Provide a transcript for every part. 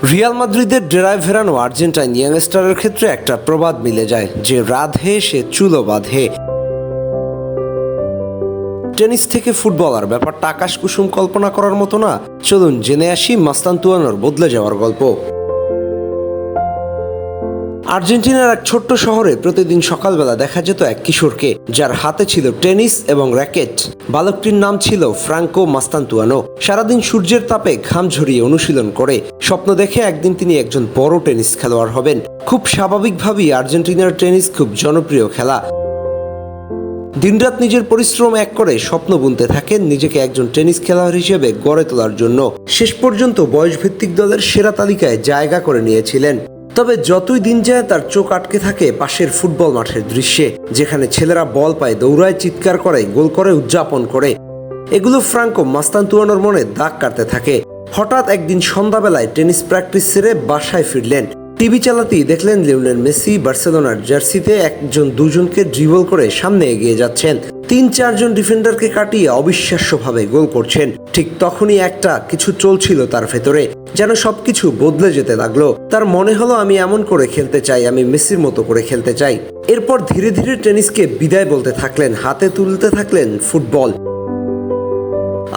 Real মাদ্রিদের ডেরায় ফেরানো Argentine ইয়াংস্টারের ক্ষেত্রে একটা প্রবাদ মিলে যায় যে রাধে সে চুলো বাঁধে। টেনিস থেকে ফুটবলার, ব্যাপারটা আকাশ কুসুম কল্পনা করার মতো না। চলুন জেনে আসি মাস্তানতুয়ানোর বদলে যাওয়ার গল্প। আর্জেন্টিনার এক ছোট্ট শহরে প্রতিদিন সকালবেলা দেখা যেত এক কিশোরকে, যার হাতে ছিল টেনিস এবং র্যাকেট। বালকটির নাম ছিল ফ্রাঙ্কো মাস্তানতুয়ানো। সারাদিন সূর্যের তাপে ঘাম ঝরিয়ে অনুশীলন করে স্বপ্ন দেখে একদিন তিনি একজন বড় টেনিস খেলোয়াড় হবেন। খুব স্বাভাবিকভাবেই আর্জেন্টিনার টেনিস খুব জনপ্রিয় খেলা। দিনরাত নিজের পরিশ্রম এক করে স্বপ্ন বুনতে থাকেন নিজেকে একজন টেনিস খেলোয়াড় হিসেবে গড়ে তোলার জন্য। শেষ পর্যন্ত বয়সভিত্তিক দলের সেরা তালিকায় জায়গা করে নিয়েছিলেন। তবে যতই দিন যায় তার চোখ আটকে থাকে পাশের ফুটবল মাঠের দৃশ্যে, যেখানে ছেলেরা বল পায়, দৌড়ায়, চিৎকার করে, গোল করে, উদযাপন করে। এগুলো ফ্রাঙ্কো মাস্তানতুয়ানোর মনে দাগ কাটতে থাকে। হঠাৎ একদিন সন্ধ্যাবেলায় টেনিস প্র্যাকটিস সেরে বাসায় ফিরলেন। টিভি চালাতেই দেখলেন লিওনেল মেসি বার্সেলোনার জার্সিতে একজন দুজনকে ড্রিবল করে সামনে এগিয়ে যাচ্ছেন। ৩-৪ জন ডিফেন্ডারকে কাটিয়ে অবিশ্বাস্যভাবে গোল করছেন। ঠিক তখনই একটা কিছু চলছিল তার ভেতরে, যেন সবকিছু বদলে যেতে লাগলো। তার মনে হলো, আমি এমন করে খেলতে চাই, আমি মেসির মতো করে খেলতে চাই। এরপর ধীরে ধীরে টেনিসকে বিদায় বলতে থাকলেন, হাতে তুলতে থাকলেন ফুটবল।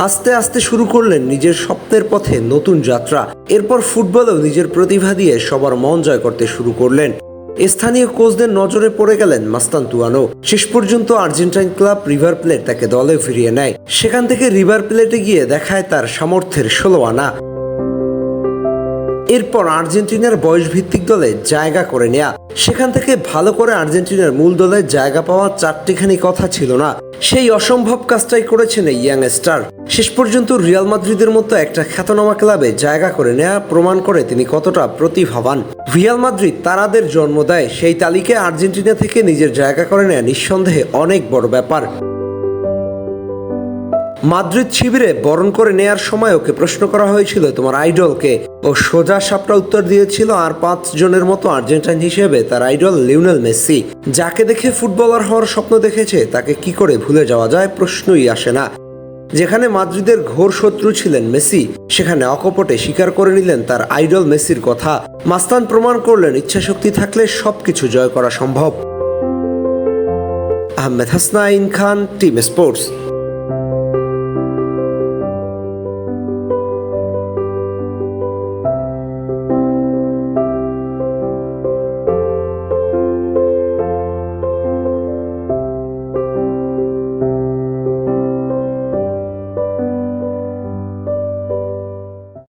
আস্তে আস্তে শুরু করলেন নিজের স্বপ্নের পথে নতুন যাত্রা। এরপর ফুটবলেও নিজের প্রতিভা দিয়ে সবার মন জয় করতে শুরু করলেন। স্থানীয় কোচদের নজরে পড়ে গেলেন মাস্তানতুয়ানো। শেষ পর্যন্ত আর্জেন্টাইন ক্লাব রিভার প্লেট তাকে দলে ফিরিয়ে নেয়। সেখান থেকে রিভার প্লেটে গিয়ে দেখায় তার সামর্থ্যের 16 আনা। এরপর আর্জেন্টিনার বয়সভিত্তিক দলে জায়গা করে নেয়া। সেখান থেকে ভালো করে আর্জেন্টিনার মূল দলে জায়গা পাওয়া চারটিখানি কথা ছিল না। সেই অসম্ভব কাজটাই করেছেন এই ইয়াং স্টার। শেষ পর্যন্ত রিয়াল মাদ্রিদের মতো একটা খ্যাতনামা ক্লাবে জায়গা করে নেয়া প্রমাণ করে তিনি কতটা প্রতিভাবান। রিয়াল মাদ্রিদ তারাদের জন্ম দেয়, সেই তালিকায় আর্জেন্টিনা থেকে নিজের জায়গা করে নেয়া নিঃসন্দেহে অনেক বড় ব্যাপার। মাদ্রিদ শিবিরে বরণ করে নেয়ার সময় ওকে প্রশ্ন করা হয়েছিল, তোমার আইডলকে? ও সোজা সাপটা উত্তর দিয়েছিল, আর 5 জনের মতো আর্জেন্টাইন হিসেবে তার আইডল লিওনেল মেসি। যাকে দেখে ফুটবলার হওয়ার স্বপ্ন দেখেছে, তাকে কি করে ভুলে যাওয়া যায়, প্রশ্নই আসে না। যেখানে মাদ্রিদের ঘোর শত্রু ছিলেন মেসি, সেখানে অকপটে স্বীকার করে নিলেন তার আইডল মেসির কথা। মাস্তান প্রমাণ করলেন ইচ্ছাশক্তি থাকলে সবকিছু জয় করা সম্ভব। আহমেদ হাসনাইন খান, টিম স্পোর্টস।